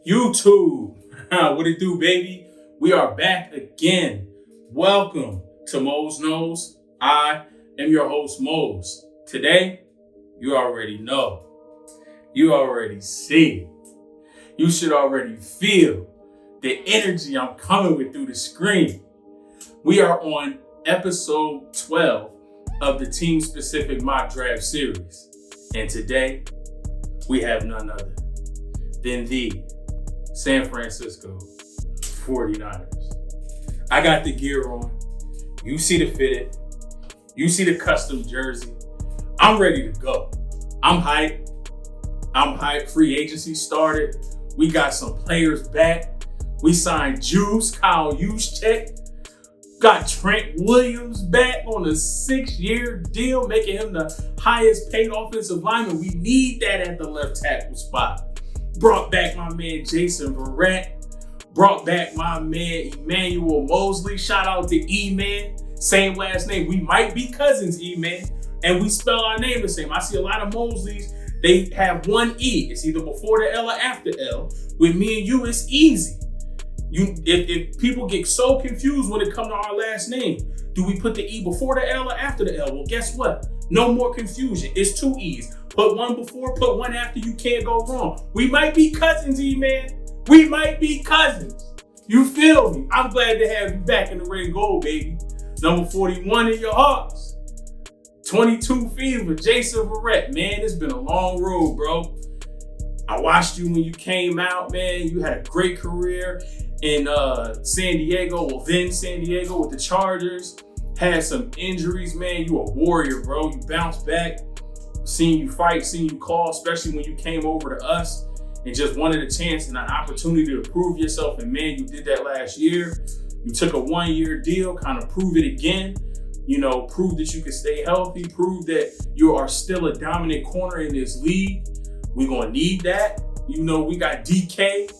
YouTube, what it do, baby? We are back again. Welcome to Mose Knows. I am your host, Mose. Today, you already know. You already see. You should already feel the energy I'm coming with through the screen. We are on episode 12 of the team-specific mock draft series. And today, we have none other than the San Francisco 49ers. I got the gear on. You see the fitted. You see the custom jersey. I'm ready to go. I'm hyped. Free agency started. We got some players back. We signed Juice, Kyle Juszczyk. Got Trent Williams back on a 6-year deal, making him the highest paid offensive lineman. We need that at the left tackle spot. Brought back my man Jason Verrett. Brought back my man Emmanuel Mosley. Shout out to E-Man. Same last name. We might be cousins, E-Man. And we spell our name the same. I see a lot of Mosleys. They have one E. It's either before the L or after L. With me and you, it's easy. If people get so confused when it comes to our last name, do we put the E before the L or after the L? Well, guess what? No more confusion. It's 2 E's. Put one before, put one after. You can't go wrong. We might be cousins, E-Man. We might be cousins. You feel me? I'm glad to have you back in the red and gold, baby. Number 41 in your hearts. 22 fever, Jason Verrett. Man, it's been a long road, bro. I watched you when you came out, man. You had a great career in San Diego, then San Diego with the Chargers. Had some injuries, man. You a warrior, bro. You bounced back. Seeing you fight, seeing you claw, especially when you came over to us and just wanted a chance and an opportunity to prove yourself. And man, you did that last year. You took a 1-year deal, kind of prove it again. You know, prove that you can stay healthy, prove that you are still a dominant corner in this league. We're going to need that. You know, we got DK.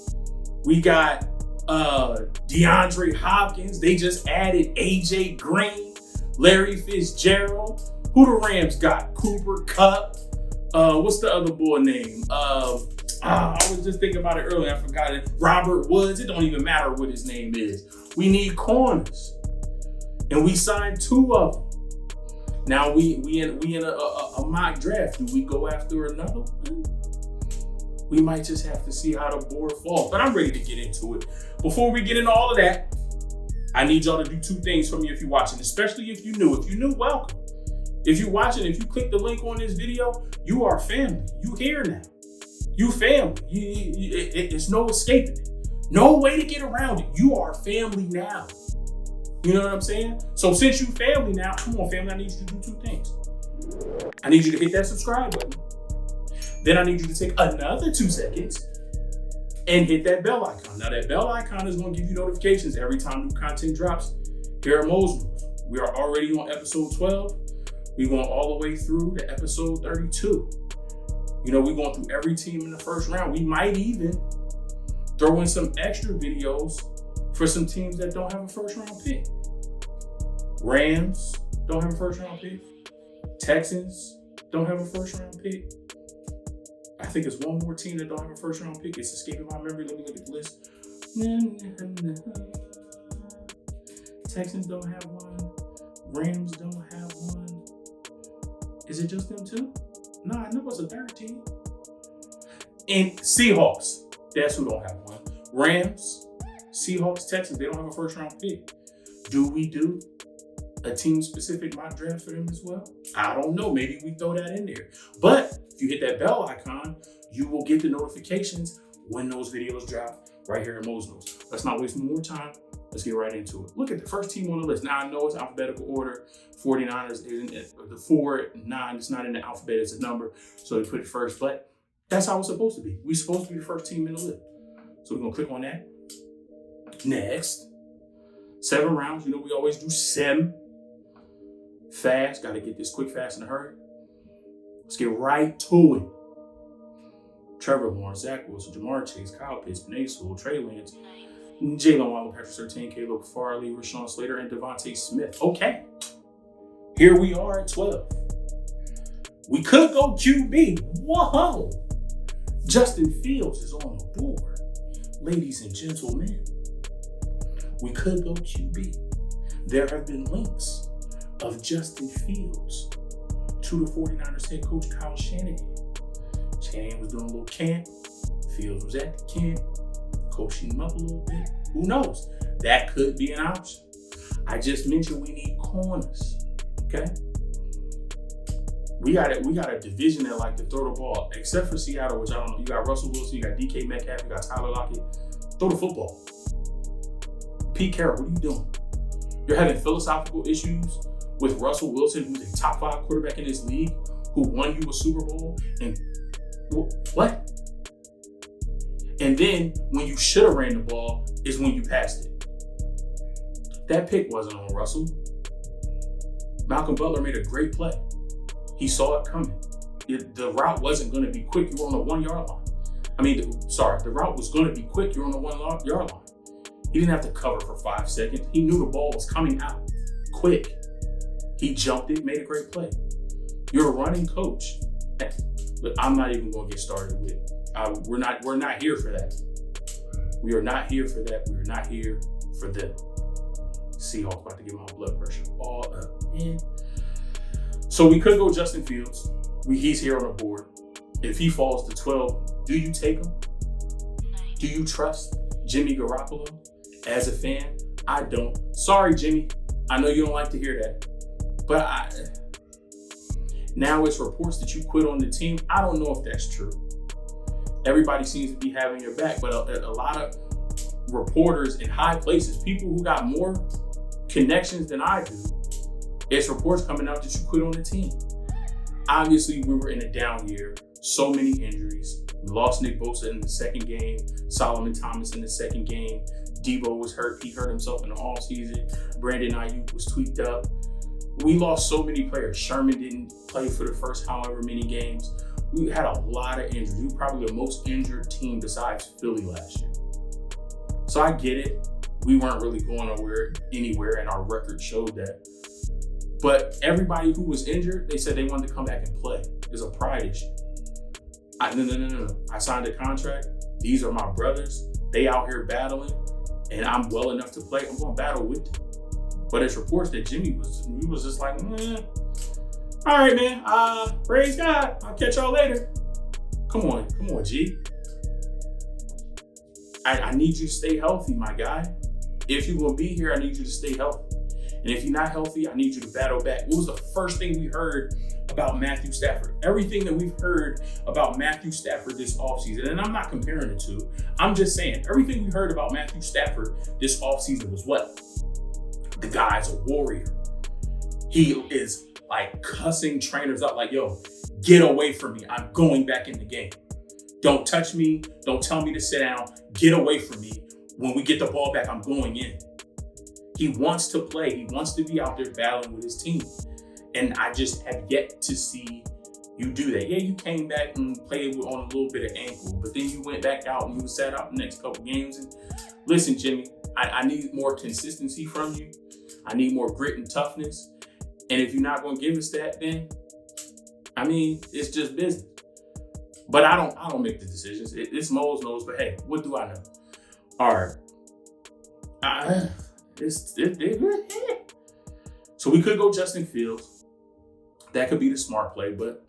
We got DeAndre Hopkins. They just added AJ Green, Larry Fitzgerald. Who the Rams got? Cooper Kupp. What's the other boy name? I was just thinking about it earlier. I forgot it. Robert Woods. It don't even matter what his name is. We need corners. And we signed 2 of them. Now we in a mock draft. Do we go after another one? We might just have to see how the board falls. But I'm ready to get into it. Before we get into all of that, I need y'all to do 2 things for me if you're watching, especially if you're new. If you're new, welcome. If you're watching, if you click the link on this video, you are family. You here now. You family. It's no escaping it. No way to get around it. You are family now. You know what I'm saying? So since you family now, come on, family, I need you to do 2 things. I need you to hit that subscribe button. Then I need you to take another 2 seconds and hit that bell icon. Now that bell icon is going to give you notifications every time new content drops here at Mose Knows. We are already on episode 12. We're going all the way through to episode 32. You know, we're going through every team in the first round. We might even throw in some extra videos for some teams that don't have a first round pick. Rams don't have a first round pick. Texans don't have a first round pick. I think it's one more team that don't have a first round pick. It's escaping my memory. Let me look at the list. Texans don't have one. Rams don't have one. Is it just them 2? No, I know it's a 3rd team. And Seahawks, that's who don't have one. Rams, Seahawks, Texans, they don't have a first round pick. Do we do a team-specific mock draft for them as well? I don't know. Maybe we throw that in there. But if you hit that bell icon, you will get the notifications when those videos drop right here at Mose Knows. Let's not waste more time. Let's get right into it. Look at the first team on the list. Now, I know it's alphabetical order. 49ers isn't the 4, 9. It's not in the alphabet. It's a number. So they put it first. But that's how it's supposed to be. We're supposed to be the first team in the list. So we're going to click on that. Next. 7 rounds. You know, we always do 7. Fast. Got to get this quick, fast, in a hurry. Let's get right to it. Trevor Lawrence, Zach Wilson, Jamar Chase, Kyle Pitts, Penei Sewell, Trey Lance, Jalen Waddle, Patrick Surtain, Caleb Farley, Rashawn Slater, and Devontae Smith. Okay. Here we are at 12. We could go QB. Whoa. Justin Fields is on the board. ladies and gentlemen, we could go QB. There have been links of Justin Fields to the 49ers head coach Kyle Shanahan. Shanahan was doing a little camp. Fields was at the camp, coaching him up a little bit. Who knows? That could be an option. I just mentioned we need corners. Okay? We got a division that like to throw the ball, except for Seattle, which I don't know. You got Russell Wilson, you got DK Metcalf, you got Tyler Lockett. Throw the football. Pete Carroll, what are you doing? You're having philosophical issues with Russell Wilson, who's a top 5 quarterback in this league, who won you a Super Bowl, and what? And then when you should have ran the ball is when you passed it. That pick wasn't on Russell. Malcolm Butler made a great play. He saw it coming. The route wasn't going to be quick. You were on the 1 yard line. The route was going to be quick. You were on the 1 yard line. He didn't have to cover for 5 seconds. He knew the ball was coming out quick. He jumped it, made a great play. You're a running coach. But I'm not even going to get started with it. We're not here for that. We are not here for that. We are not here for them. Seahawks about to get my blood pressure all up, man. So we could go Justin Fields. He's here on the board. If he falls to 12, do you take him? Do you trust Jimmy Garoppolo? As a fan, I don't. Sorry, Jimmy. I know you don't like to hear that. But now it's reports that you quit on the team. I don't know if that's true. Everybody seems to be having your back, but a lot of reporters in high places, people who got more connections than I do, it's reports coming out that you quit on the team. Obviously, we were in a down year. So many injuries. We lost Nick Bosa in the second game. Solomon Thomas in the second game. Debo was hurt. He hurt himself in the offseason. Brandon Ayuk was tweaked up. We lost so many players. Sherman didn't play for the first however many games. We had a lot of injuries. We were probably the most injured team besides Philly last year. So I get it. We weren't really going anywhere, and our record showed that. But everybody who was injured, they said they wanted to come back and play. It's a pride issue. No. I signed a contract. These are my brothers. They out here battling, and I'm well enough to play. I'm going to battle with them. But it's reports that Jimmy was just like, all right, man. Praise God. I'll catch y'all later. Come on, G. I need you to stay healthy, my guy. If you're going to be here, I need you to stay healthy. And if you're not healthy, I need you to battle back. What was the first thing we heard about Matthew Stafford? Everything that we've heard about Matthew Stafford this offseason, and I'm not comparing the two, I'm just saying, everything we heard about Matthew Stafford this offseason was what? The guy's a warrior. He is like cussing trainers up like, yo, get away from me. I'm going back in the game. Don't touch me. Don't tell me to sit down. Get away from me. When we get the ball back, I'm going in. He wants to play. He wants to be out there battling with his team. And I just have yet to see you do that. Yeah, you came back and played on a little bit of ankle, but then you went back out and you sat out the next couple games. And listen, Jimmy, I need more consistency from you. I need more grit and toughness. And if you're not going to give us that, then, it's just business. But I don't make the decisions. It's Mose Knows, but hey, what do I know? All right. So we could go Justin Fields. That could be the smart play, but,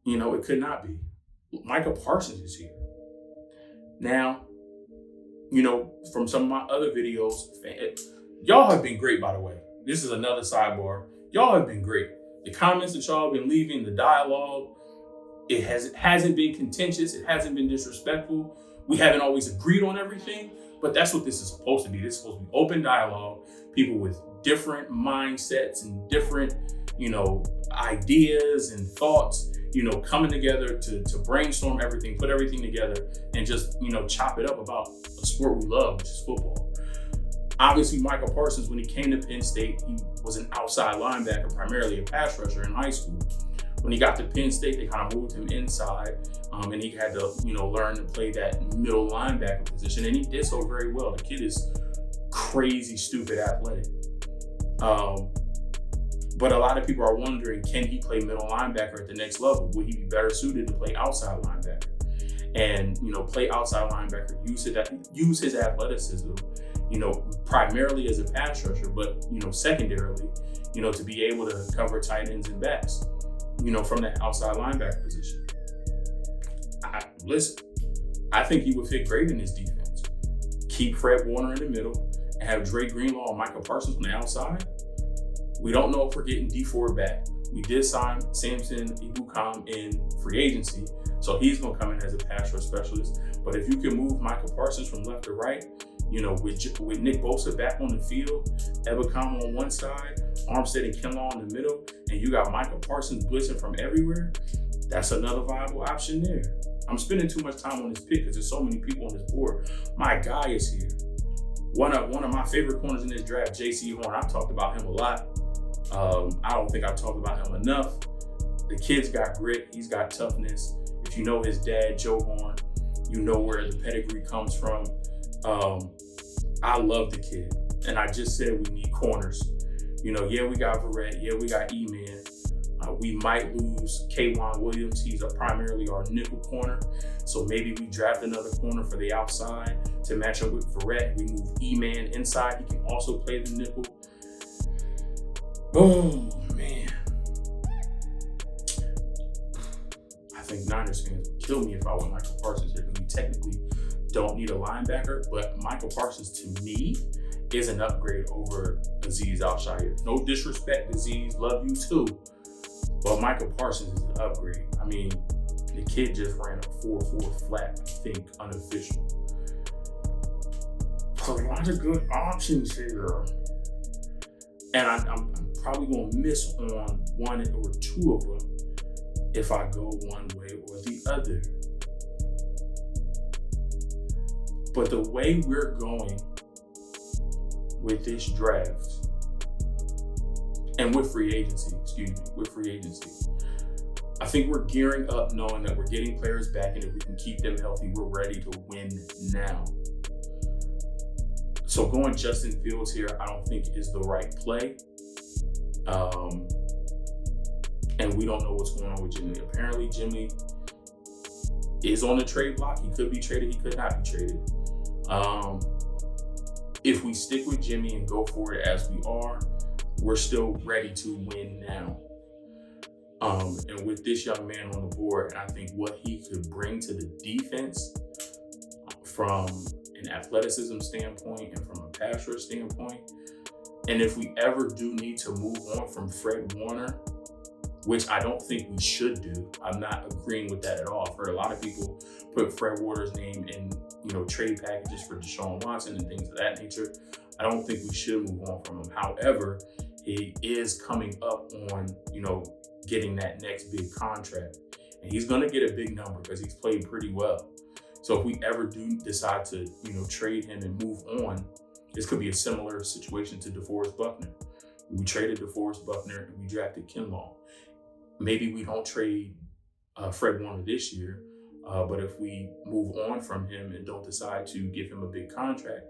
it could not be. Micah Parsons is here. Now, from some of my other videos, y'all have been great, by the way. This is another sidebar. Y'all have been great. The comments that y'all have been leaving, the dialogue, it hasn't been contentious. It hasn't been disrespectful. We haven't always agreed on everything, but that's what this is supposed to be. This is supposed to be open dialogue, people with different mindsets and different, ideas and thoughts, coming together to brainstorm everything, put everything together, and just, chop it up about a sport we love, which is football. Obviously, Micah Parsons, when he came to Penn State, he was an outside linebacker, primarily a pass rusher in high school. When he got to Penn State, they kind of moved him inside, and he had to, learn to play that middle linebacker position, and he did so very well. The kid is crazy, stupid athletic. But a lot of people are wondering, can he play middle linebacker at the next level? Would he be better suited to play outside linebacker? and, play outside linebacker, use his athleticism, primarily as a pass rusher, but, secondarily, to be able to cover tight ends and backs, from that outside linebacker position. I think he would fit great in this defense. Keep Fred Warner in the middle and have Dre Greenlaw and Michael Parsons on the outside. We don't know if we're getting D Ford back. We did sign Samson Ebukam in free agency, so he's going to come in as a pass rush specialist. But if you can move Michael Parsons from left to right, with Nick Bosa back on the field, Ebukam on one side, Armstead and Kinlaw in the middle, and you got Michael Parsons blitzing from everywhere, that's another viable option there. I'm spending too much time on this pick because there's so many people on this board. My guy is here. One of my favorite corners in this draft, J.C. Horn. I've talked about him a lot. I don't think I've talked about him enough. The kid's got grit. He's got toughness. If you know his dad, Joe Horn, you know where the pedigree comes from. I love the kid. And I just said we need corners. We got Verrett. We got E-Man. We might lose K'Wan Williams. He's primarily our nickel corner. So maybe we draft another corner for the outside to match up with Verrett. We move E-Man inside. He can also play the nickel. Oh, man. I think Niners fans would kill me if I went Michael Parsons here, because we technically don't need a linebacker. But Michael Parsons, to me, is an upgrade over Azeez Al-Shaair. No disrespect, Azeez. Love you too. But Michael Parsons is an upgrade. I mean, the kid just ran a 4.4 flat, I think, unofficial. A lot of good options here. And I'm probably going to miss on one or two of them if I go one way or the other. But the way we're going with this draft, and with free agency, I think we're gearing up knowing that we're getting players back, and if we can keep them healthy, we're ready to win now. So going Justin Fields here, I don't think is the right play. And we don't know what's going on with Jimmy. Apparently, Jimmy is on the trade block. He could be traded. He could not be traded. If we stick with Jimmy and go for it as we are, we're still ready to win now. And with this young man on the board, I think what he could bring to the defense from an athleticism standpoint and from a pass rush standpoint, and if we ever do need to move on from Fred Warner, which I don't think we should do, I'm not agreeing with that at all. I've heard a lot of people put Fred Warner's name in, trade packages for Deshaun Watson and things of that nature. I don't think we should move on from him. However, he is coming up on, getting that next big contract. And he's going to get a big number because he's played pretty well. So if we ever do decide to, trade him and move on, this could be a similar situation to DeForest Buckner. We traded DeForest Buckner and we drafted Kinlaw. Maybe we don't trade Fred Warner this year, but if we move on from him and don't decide to give him a big contract,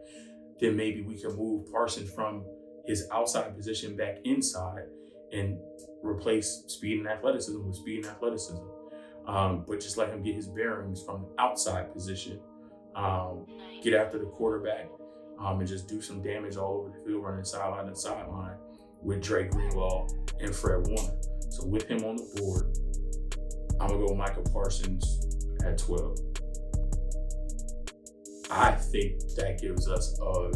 then maybe we can move Parsons from his outside position back inside and replace speed and athleticism with speed and athleticism. But just let him get his bearings from the outside position, get after the quarterback, and just do some damage all over the field, running sideline to sideline with Dre Greenlaw and Fred Warner. So with him on the board, I'm going to go Michael Parsons at 12. I think that gives us a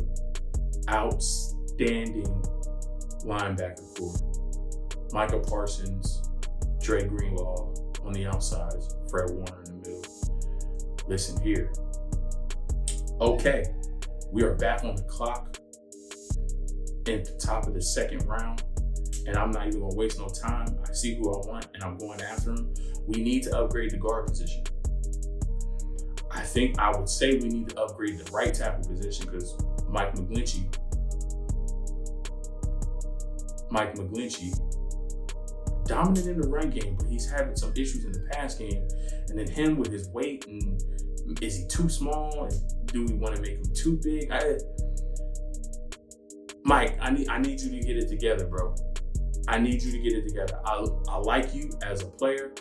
outstanding linebacker core. Michael Parsons, Dre Greenlaw on the outsides, Fred Warner in the middle. Listen here. Okay, we are back on the clock at the top of the second round, and I'm not even going to waste no time. I see who I want, and I'm going after him. We need to upgrade the guard position. I think I would say we need to upgrade the right tackle position because Mike McGlinchey, dominant in the run game, but he's having some issues in the pass game. And then him with his weight, and is he too small? And do we want to make him too big? Mike, I need you to get it together, bro. I need you to get it together. I like you as a player.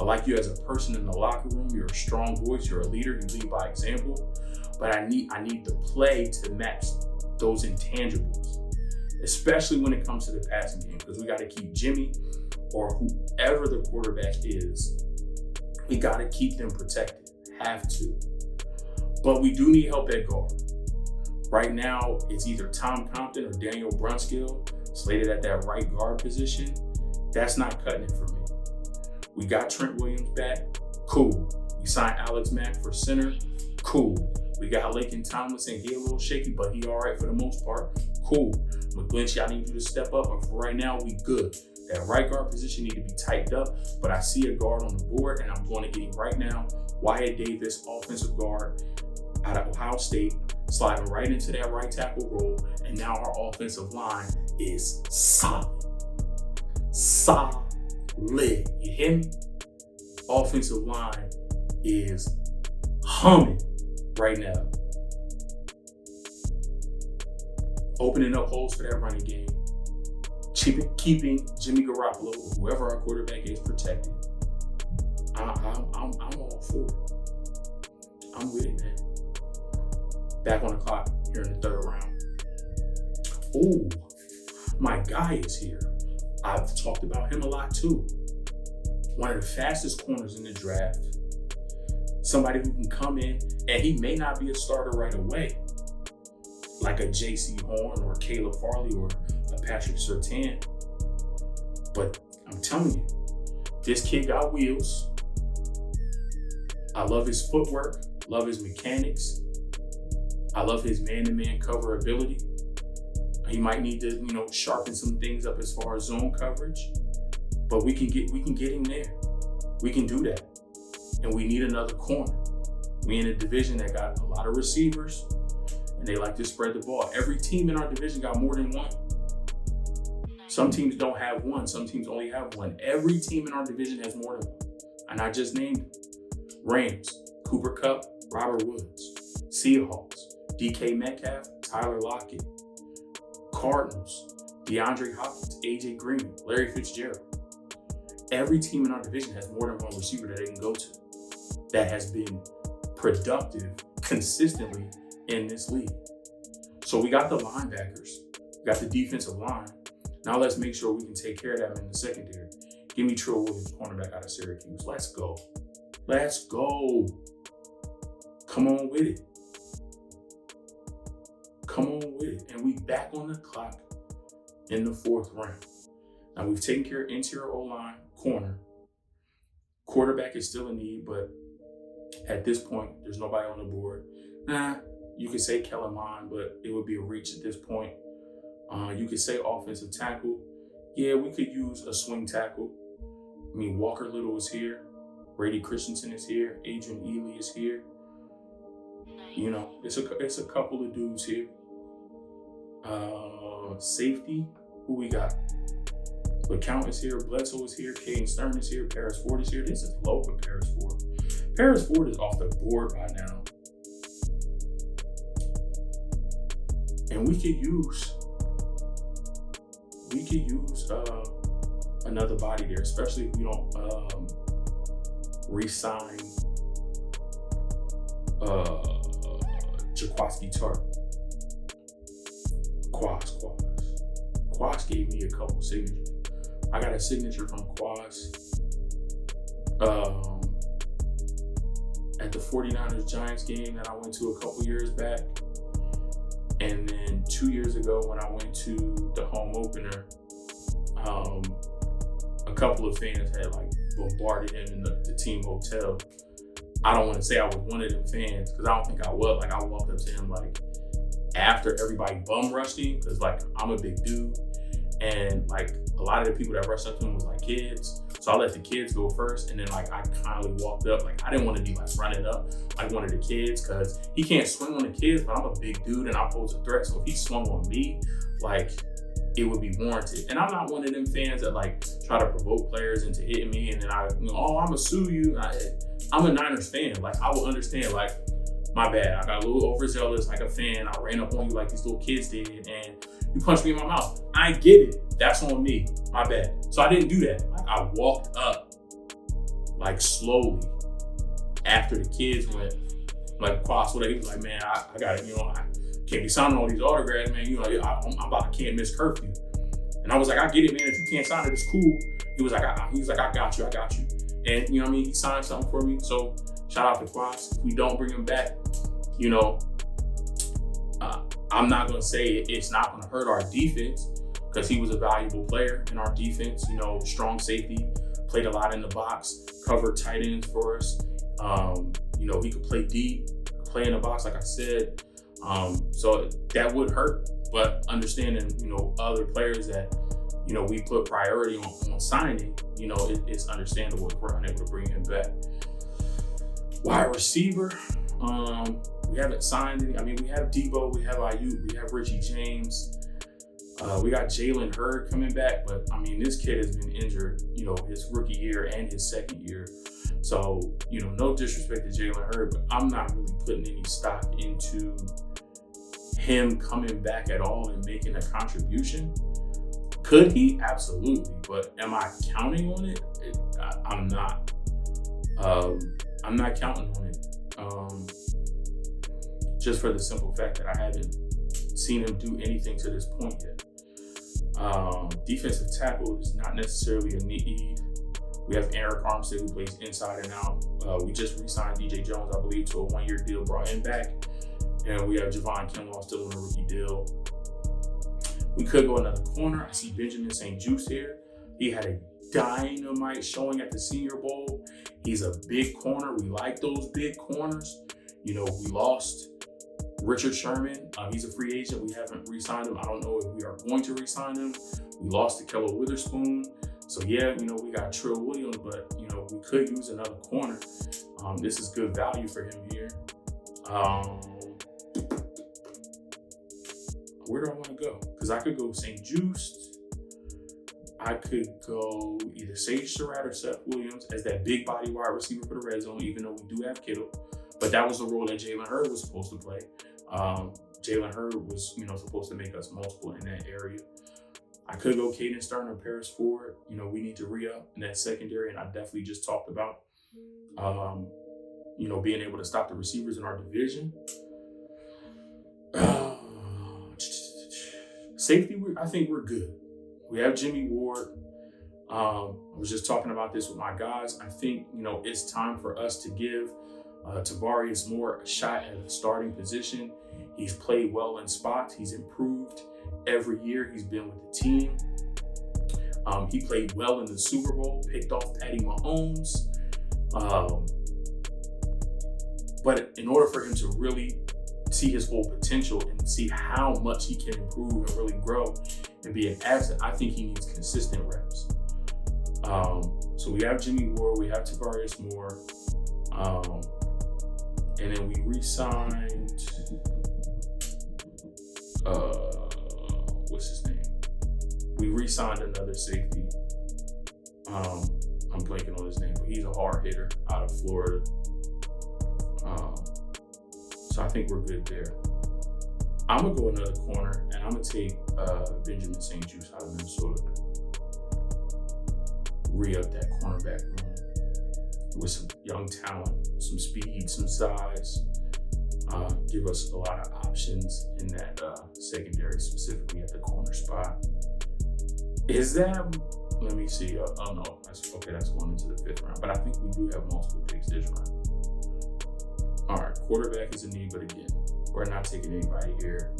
I like you as a person in the locker room. You're a strong voice. You're a leader. You lead by example. But I need the play to match those intangibles, especially when it comes to the passing game, because we got to keep Jimmy or whoever the quarterback is, we got to keep them protected. Have to. But we do need help at guard. Right now, it's either Tom Compton or Daniel Brunskill slated at that right guard position. That's not cutting it for me. We got Trent Williams back. Cool. We signed Alex Mack for center. Cool. We got Laken Tomlinson. He a little shaky, but he all right for the most part. Cool. McGlinchey, I need you to step up. But for right now, we good. That right guard position need to be tightened up, but I see a guard on the board, and I'm going to get him right now. Wyatt Davis, offensive guard out of Ohio State, sliding right into that right tackle role, and now our offensive line is solid. Solid. You hear me? Offensive line is humming right now. Opening up holes for that running game. Keeping Jimmy Garoppolo, or whoever our quarterback is, protected. I'm all for it. I'm with it, man. Back on the clock here in the third round. Ooh, my guy is here. I've talked about him a lot too. One of the fastest corners in the draft. Somebody who can come in, and he may not be a starter right away, like a J.C. Horn or Caleb Farley or a Patrick Surtain. But I'm telling you, this kid got wheels. I love his footwork, love his mechanics. I love his man-to-man cover ability. He might need to, sharpen some things up as far as zone coverage, but we can get him there. We can do that. And we need another corner. We in a division that got a lot of receivers, and they like to spread the ball. Every team in our division got more than one. Some teams don't have one. Some teams only have one. Every team in our division has more than one. And I just named them. Rams, Cooper Kupp, Robert Woods. Seahawks, DK Metcalf, Tyler Lockett. Cardinals, DeAndre Hopkins, AJ Green, Larry Fitzgerald. Every team in our division has more than one receiver that they can go to that has been productive consistently in this league. So we got the linebackers, we got the defensive line. Now let's make sure we can take care of them in the secondary. Give me Trill Williams, cornerback out of Syracuse. Let's go. Let's go. Come on with it. Come on with it. And we back on the clock in the fourth round. Now we've taken care of interior O-line, corner. Quarterback is still a need, but at this point, there's nobody on the board. You could say Kellen Mond, but it would be a reach at this point. You could say offensive tackle. Yeah, we could use a swing tackle. I mean, Walker Little is here. Brady Christensen is here. Adrian Ely is here. It's a couple of dudes here. Safety, who we got? LeCount is here. Bledsoe is here. Caden Stern is here. Paris Ford is here. This is low for Paris Ford. Paris Ford is off the board by now. And we could use another body there, especially if we don't re-sign Jaquaski Tart. Quas gave me a couple signatures. I got a signature from Quas at the 49ers Giants game that I went to a couple years back. And then 2 years ago when I went to the home opener, a couple of fans had bombarded him in the team hotel. I don't want to say I was one of them fans because I don't think I was. I walked up to him after everybody bum rushed him because I'm a big dude, and a lot of the people that rushed up to him was kids. So I let the kids go first, and then I kindly walked up. I didn't want to be running up like one of the kids because he can't swing on the kids, but I'm a big dude and I pose a threat. So if he swung on me, it would be warranted. And I'm not one of them fans that try to provoke players into hitting me, and then I'm gonna sue you. I'm a Niners fan. I will understand. My bad. I got a little overzealous like a fan. I ran up on you like these little kids did, and you punched me in my mouth. I get it. That's on me. My bad. So I didn't do that. I walked up like slowly after the kids went like across whatever. He was like, man, I got it. I can't be signing all these autographs, man. I can't miss curfew. And I was like, I get it, man. If you can't sign it, it's cool. He was like, I got you. And he signed something for me. So shout out to Quas. If we don't bring him back, I'm not gonna say it's not gonna hurt our defense, because he was a valuable player in our defense. Strong safety, played a lot in the box, covered tight ends for us. He could play deep, play in the box, like I said. So that would hurt, but understanding, other players that, we put priority on signing, it's understandable if we're unable to bring him back. Wide receiver, we haven't signed any. I mean, we have Debo, we have Ayuk, we have Richie James. We got Jalen Hurd coming back, but I mean, this kid has been injured, his rookie year and his second year. So, no disrespect to Jalen Hurd, but I'm not really putting any stock into him coming back at all and making a contribution. Could he? Absolutely. But am I counting on it? I'm not. I'm not counting on it. Just for the simple fact that I haven't seen him do anything to this point yet. Defensive tackle is not necessarily a need. We have Eric Armstead, who plays inside and out. We just re-signed DJ Jones, I believe, to a one-year deal, brought him back. And we have Javon Kinlaw still on a rookie deal. We could go another corner. I see Benjamin St. Juste here. He had a dynamite showing at the Senior Bowl. He's a big corner. We like those big corners. We lost Richard Sherman. He's a free agent. We haven't re-signed him. I don't know if we are going to re-sign him. We lost to Kello Witherspoon. So yeah, we got Trill Williams, but we could use another corner. This is good value for him here. Where do I want to go? Because I could go St. Juste. I could go either Sage Surratt or Seth Williams as that big body wide receiver for the red zone, even though we do have Kittle. But that was the role that Jalen Hurd was supposed to play. Jalen Hurd was, supposed to make us multiple in that area. I could go Caden Stern or Paris Ford. We need to re-up in that secondary, and I definitely just talked about, being able to stop the receivers in our division. Safety, I think we're good. We have Jimmy Ward. I was just talking about this with my guys. I think, it's time for us to give Tavarius Moore a shot at a starting position. He's played well in spots. He's improved every year he's been with the team. He played well in the Super Bowl, picked off Patty Mahomes. But in order for him to really see his full potential and see how much he can improve and really grow and be an asset, I think he needs consistent reps. So we have Jimmy Ward, we have Tavarius Moore, and then we re-signed, what's his name? We re-signed another safety. I'm blanking on his name, but he's a hard hitter out of Florida. So I think we're good there. I'm gonna go another corner, and I'm gonna take Benjamin St. Juste out of Minnesota. Re-up that cornerback room with some young talent, some speed, some size. Give us a lot of options in that secondary, specifically at the corner spot. Is that? Let me see. Oh no, that's going into the 5th round. But I think we do have multiple picks this round. All right, quarterback is a need, but again, we're not taking anybody here.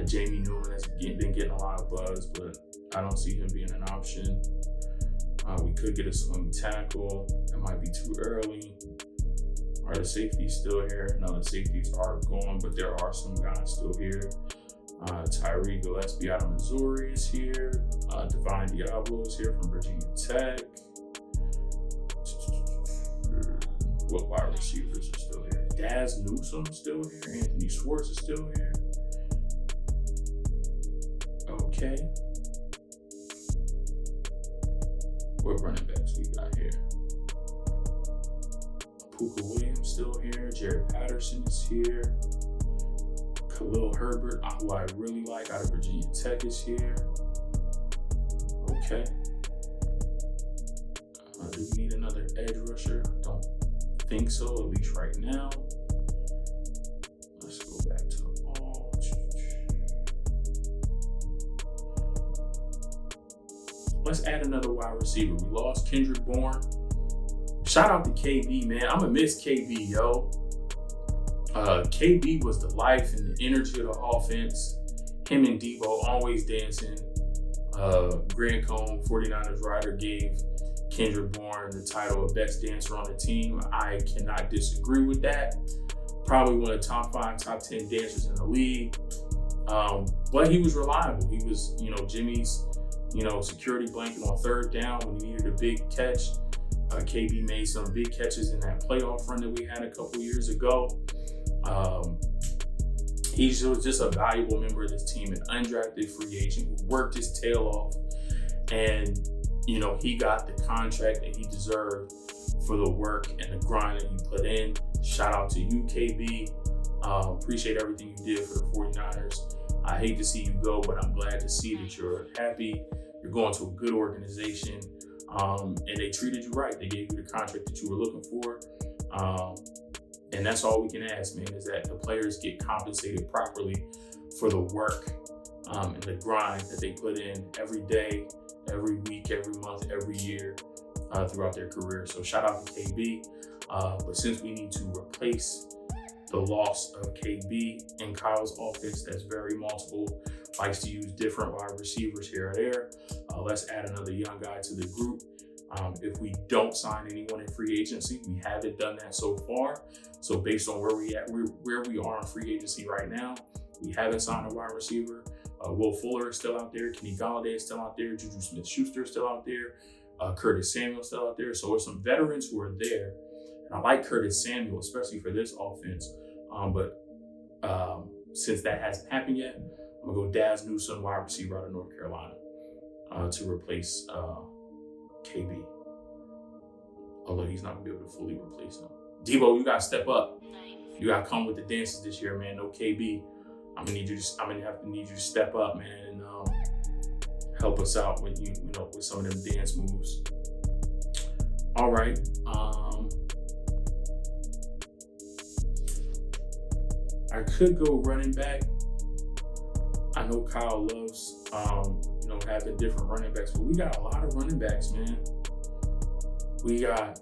Jamie Newman has been getting a lot of buzz, but I don't see him being an option. We could get a swing tackle. That might be too early. Are the safeties still here? No, the safeties are gone, but there are some guys still here. Tyree Gillespie out of Missouri is here. Divine Diablo is here from Virginia Tech. What wide receivers are still here? Daz Newsome still here. Anthony Schwartz is still here. Okay. What running backs we got here? Puka Williams still here. Jared Patterson is here. Khalil Herbert, who I really like, out of Virginia Tech, is here. Okay. Do we need another edge rusher? I don't think so, at least right now. Let's go back to all. Let's add another wide receiver. We lost Kendrick Bourne. Shout out to KB, man. I'm gonna miss KB, yo. KB was the life and the energy of the offense. Him and Debo always dancing. Grant Cohn, 49ers writer, gave Kendrick Bourne the title of best dancer on the team. I cannot disagree with that. Probably one of the top 5, top 10 dancers in the league. But he was reliable. He was, Jimmy's, security blanket on third down when he needed a big catch. KB made some big catches in that playoff run that we had a couple years ago. He's just a valuable member of this team, an undrafted free agent who worked his tail off. And, he got the contract that he deserved for the work and the grind that he put in. Shout out to you, KB. Appreciate everything you did for the 49ers. I hate to see you go, but I'm glad to see that you're happy. You're going to a good organization. And they treated you right. They gave you the contract that you were looking for. And that's all we can ask, man, is that the players get compensated properly for the work and the grind that they put in every day, every week, every month, every year throughout their career. So shout out to KB. But since we need to replace the loss of KB in Kyle's offense, that's very multiple, likes to use different wide receivers here or there, let's add another young guy to the group. If we don't sign anyone in free agency, we haven't done that so far. So based on where we are in free agency right now, we haven't signed a wide receiver. Will Fuller is still out there. Kenny Golladay is still out there. Juju Smith-Schuster is still out there. Curtis Samuel is still out there. So there's some veterans who are there. And I like Curtis Samuel, especially for this offense. But since that hasn't happened yet, I'm going to go Daz Newsome, wide receiver out of North Carolina, to replace KB. Although he's not going to be able to fully replace him. Debo, you got to step up. You got to come with the dances this year, man. No KB. I'm going to have to need you to step up, man, and help us out with with some of them dance moves. All right. I could go running back. I know Kyle loves, having different running backs, but we got a lot of running backs, man. We got,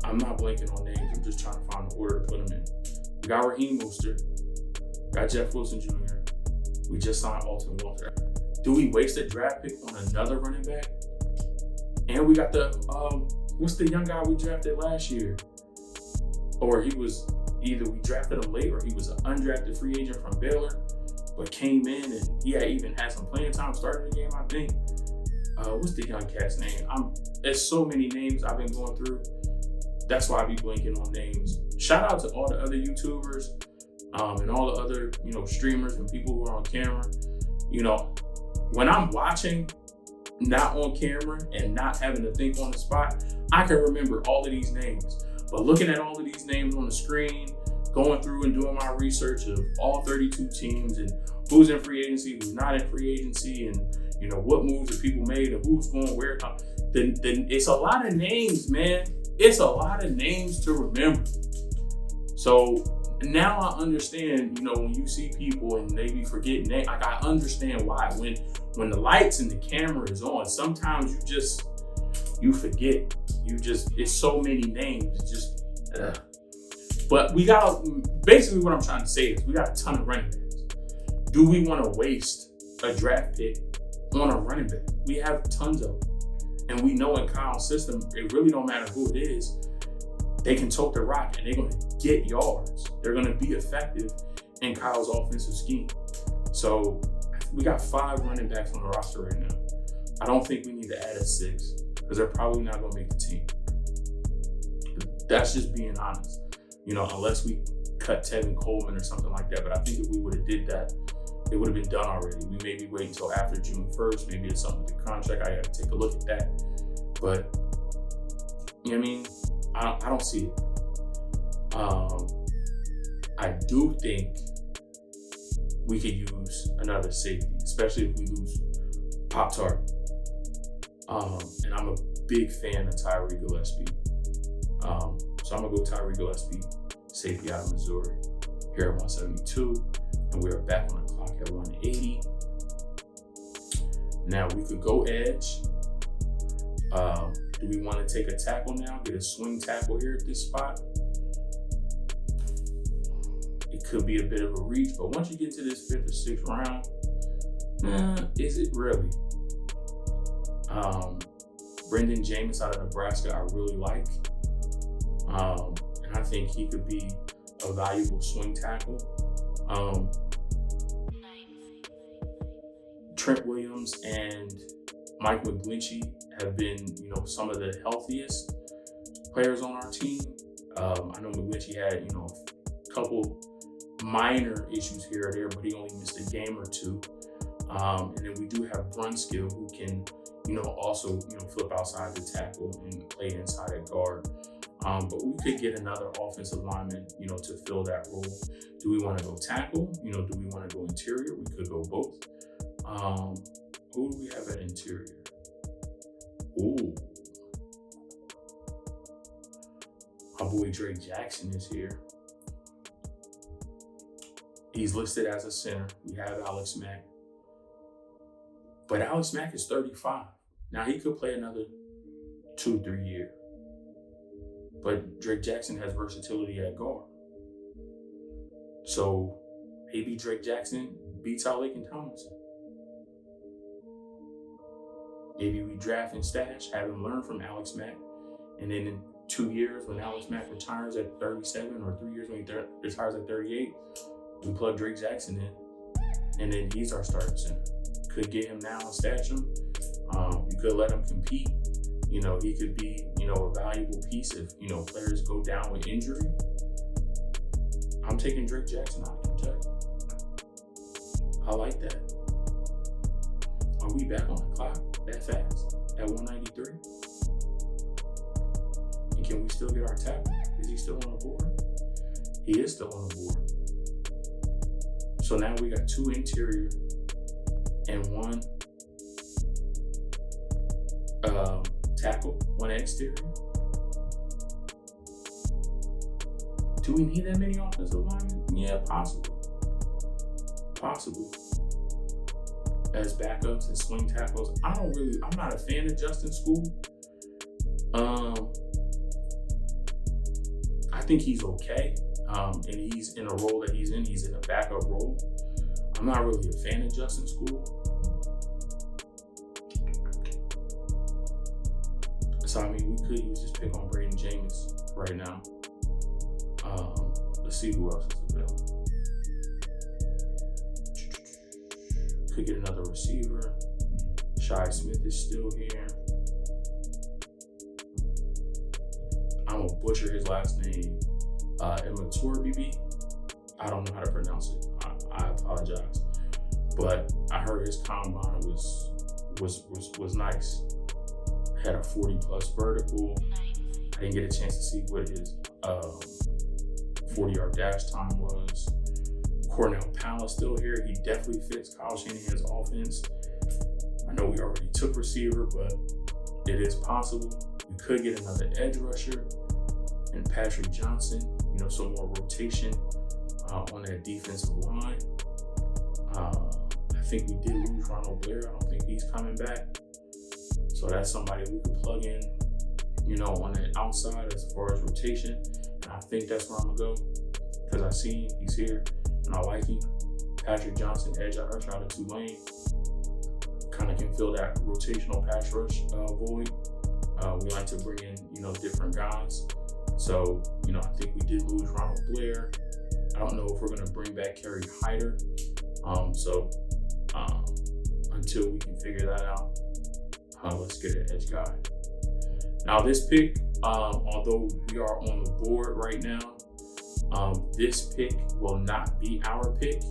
I'm not blanking on names. I'm just trying to find the order to put them in. We got Raheem Mostert. We got Jeff Wilson Jr. We just signed Alton Walter. Do we waste a draft pick on another running back? And we got what's the young guy we drafted last year? Or he was either we drafted him late or he was an undrafted free agent from Baylor, but came in and he even had some playing time, started the game, I think. What's the young cat's name? There's so many names I've been going through. That's why I be blanking on names. Shout out to all the other YouTubers and all the other, streamers and people who are on camera. When I'm watching, not on camera and not having to think on the spot, I can remember all of these names. But looking at all of these names on the screen, going through and doing my research of all 32 teams and who's in free agency, who's not in free agency, and what moves that people made and who's going where, then it's a lot of names, man. It's a lot of names to remember. So now I understand, when you see people and they be forgetting names, like I understand why. When the lights and the camera is on, sometimes you forget. It's so many names. It's just, But we basically what I'm trying to say is we got a ton of running backs. Do we want to waste a draft pick on a running back? We have tons of them. And we know in Kyle's system, it really don't matter who it is. They can tote the rock and they're going to get yards. They're going to be effective in Kyle's offensive scheme. So we got 5 running backs on the roster right now. I don't think we need to add a 6 because they're probably not going to make the team. That's just being honest. Unless we cut Tevin Coleman or something like that. But I think if we would have did that, it would have been done already. We maybe wait until after June 1st. Maybe it's something with the contract. I got to take a look at that. But, I don't see it. I do think we could use another safety, especially if we lose Pop-Tart. And I'm a big fan of Tyree Gillespie. So I'm gonna go Tyree Gillespie, safety out of Missouri, here at 172, and we are back on the clock at 180. Now we could go edge. Do we want to take a tackle now? Get a swing tackle here at this spot? It could be a bit of a reach, but once you get to this 5th or 6th round, is it really? Brendan James out of Nebraska, I really like. And I think he could be a valuable swing tackle. Trent Williams and Mike McGlinchey have been, some of the healthiest players on our team. I know McGlinchey had, a couple minor issues here or there, but he only missed a game or two. And then we do have Brunskill, who can, also, flip outside the tackle and play inside at guard. But we could get another offensive lineman, to fill that role. Do we want to go tackle? Do we want to go interior? We could go both. Who do we have at interior? Ooh. Our boy Drake Jackson is here. He's listed as a center. We have Alex Mack. But Alex Mack is 35. Now he could play another 2-3 years. But Drake Jackson has versatility at guard. So maybe Drake Jackson beats out Laken Tomlinson. Maybe we draft and stash, have him learn from Alex Mack, and then in 2 years when Alex Mack retires at 37, or 3 years when he retires at 38, we plug Drake Jackson in, and then he's our starting center. Could get him now and stash him. You could let him compete. He could be, a valuable piece if, players go down with injury. I'm taking Drake Jackson out of Kentucky. I like that. Are we back on the clock that fast at 193? And can we still get our tackle? Is he still on the board? He is still on the board. So now we got 2 interior and 1 tackle, 1 exterior. Do we need that many offensive linemen? Yeah, possibly. As backups and swing tackles. I'm not a fan of Justin School. I think he's okay. And he's in a role that he's in a backup role. I'm not really a fan of Justin School. So, we could use this pick on Braden James right now. Let's see who else is available. Could get another receiver. Shi Smith is still here. I'm gonna butcher his last name. Immature I don't know how to pronounce it. I apologize. But I heard his combine was nice. Had a 40+ vertical. I didn't get a chance to see what his 40-yard dash time was. Cornell Powell is still here. He definitely fits Kyle Shanahan's offense. I know we already took receiver, but it is possible. We could get another edge rusher and Patrick Johnson, some more rotation on that defensive line. I think we did lose Ronald Blair. I don't think he's coming back. So that's somebody we could plug in, on the outside as far as rotation. And I think that's where I'm going to go because I see him, he's here, and I like him. Patrick Johnson, edge rusher out of Tulane. Kind of can fill that rotational pass rush void. We like to bring in, different guys. So, I think we did lose Ronald Blair. I don't know if we're going to bring back Kerry Hyder. Until we can figure that out, let's get an edge guy. Now this pick, although we are on the board right now, this pick will not be our pick.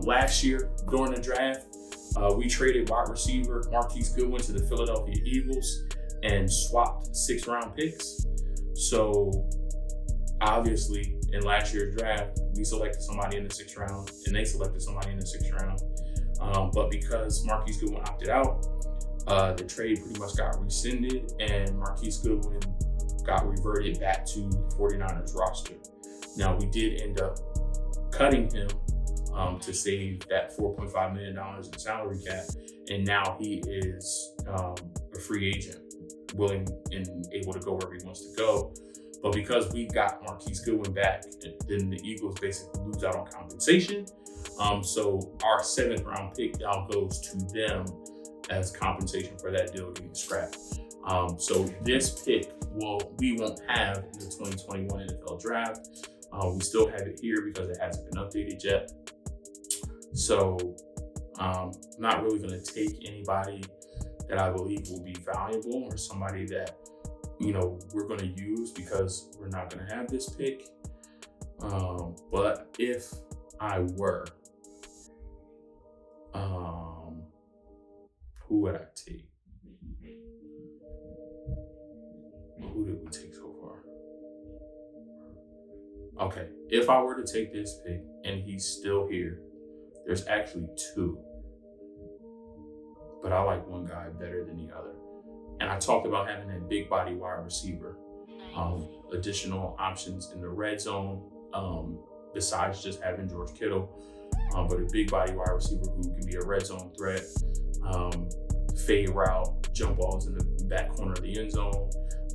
Last year during the draft, we traded wide receiver Marquise Goodwin to the Philadelphia Eagles and swapped 6-round picks. So obviously in last year's draft, we selected somebody in the 6th round and they selected somebody in the 6th round. But because Marquise Goodwin opted out, The trade pretty much got rescinded, and Marquise Goodwin got reverted back to the 49ers roster. Now, we did end up cutting him to save that $4.5 million in salary cap, and now he is a free agent, willing and able to go wherever he wants to go. But because we got Marquise Goodwin back, then the Eagles basically lose out on compensation. So our 7th round pick now goes to them as compensation for that deal getting scrapped. So this pick, we won't have in the 2021 NFL draft. We still have it here because it hasn't been updated yet. So I'm not really going to take anybody that I believe will be valuable or somebody that, we're going to use because we're not going to have this pick. But if I were, who would I take? Who did we take so far? Okay, if I were to take this pick and he's still here, there's actually 2. But I like one guy better than the other. And I talked about having that big body wide receiver, additional options in the red zone, besides just having George Kittle, but a big body wide receiver who can be a red zone threat, fade route, jump balls in the back corner of the end zone,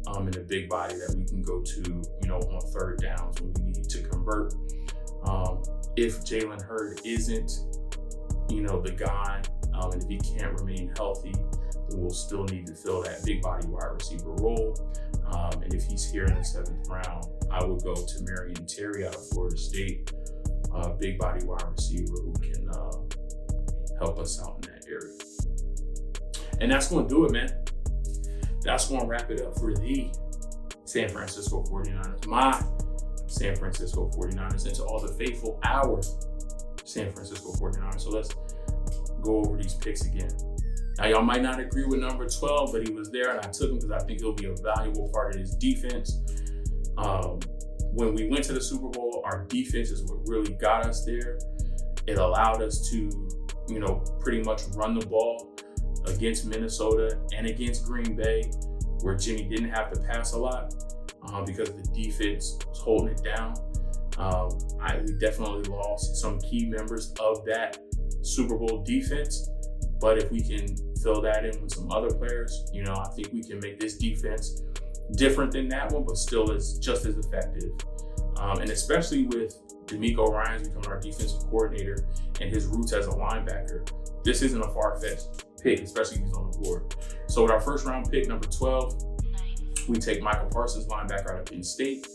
and a big body that we can go to, on third downs when we need to convert. If Jalen Hurd isn't, the guy, and if he can't remain healthy, then we'll still need to fill that big body wide receiver role. And if he's here in the 7th round, I would go to Marion Terry out of Florida State, big body wide receiver who can help us out in that area. And that's going to do it, man. That's going to wrap it up for the San Francisco 49ers, my San Francisco 49ers, and to all the faithful, our San Francisco 49ers. So let's go over these picks again. Now, y'all might not agree with number 12, but he was there, and I took him because I think he'll be a valuable part of his defense. When we went to the Super Bowl, our defense is what really got us there. It allowed us to, pretty much run the ball against Minnesota and against Green Bay, where Jimmy didn't have to pass a lot because the defense was holding it down. We definitely lost some key members of that Super Bowl defense, but if we can fill that in with some other players, I think we can make this defense different than that one, but still just as effective. And especially with DeMeco Ryans becoming our defensive coordinator and his roots as a linebacker, this isn't a far-fetched pick, especially if he's on the board. So with our 1st round pick, number 12, we take Michael Parsons, linebacker out of Penn State.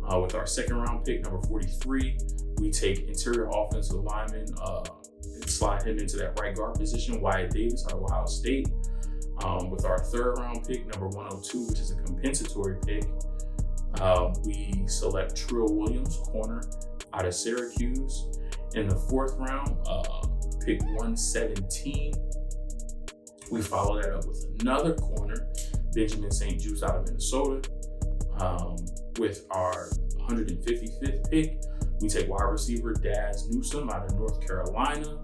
With our 2nd round pick, number 43, we take interior offensive lineman, and slide him into that right guard position, Wyatt Davis out of Ohio State. With our 3rd round pick, number 102, which is a compensatory pick, we select Trill Williams, corner out of Syracuse. In the 4th round, pick 117, we follow that up with another corner, Benjamin St. Juste out of Minnesota. With our 155th pick, we take wide receiver Daz Newsome out of North Carolina,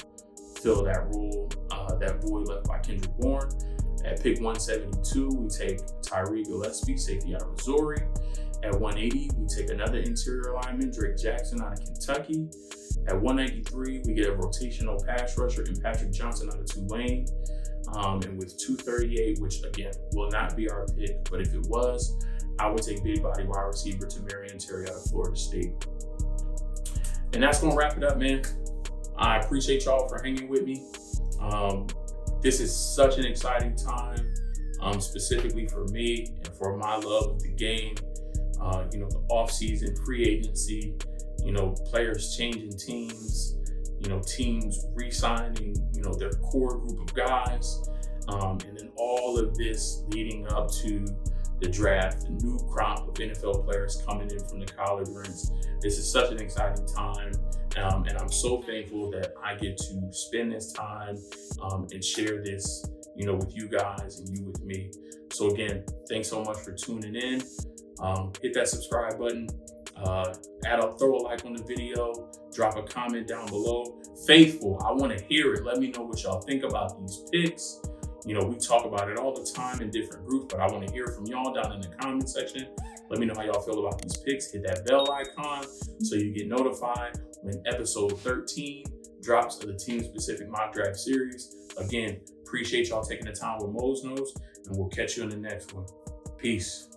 fill that role, that void left by Kendrick Bourne. At pick 172, we take Tyree Gillespie, safety out of Missouri. At 180, we take another interior lineman, Drake Jackson out of Kentucky. At 193, we get a rotational pass rusher in Patrick Johnson out of Tulane. And with 238, which again will not be our pick, but if it was, I would take big body wide receiver to Marion Terry out of Florida State. And that's going to wrap it up, man. I appreciate y'all for hanging with me. This is such an exciting time, specifically for me and for my love of the game. The off-season, free agency, players changing teams, teams re-signing, their core group of guys. And then all of this leading up to the draft, the new crop of NFL players coming in from the college ranks. This is such an exciting time. And I'm so thankful that I get to spend this time and share this, with you guys and you with me. So again, thanks so much for tuning in. Hit that subscribe button, throw a like on the video, drop a comment down below. Faithful, I want to hear it. Let me know what y'all think about these picks. We talk about it all the time in different groups, but I want to hear from y'all down in the comment section. Let me know how y'all feel about these picks. Hit that bell icon so you get notified when episode 13 drops of the team-specific mock draft series. Again, appreciate y'all taking the time with Mose Knows, and we'll catch you in the next one. Peace.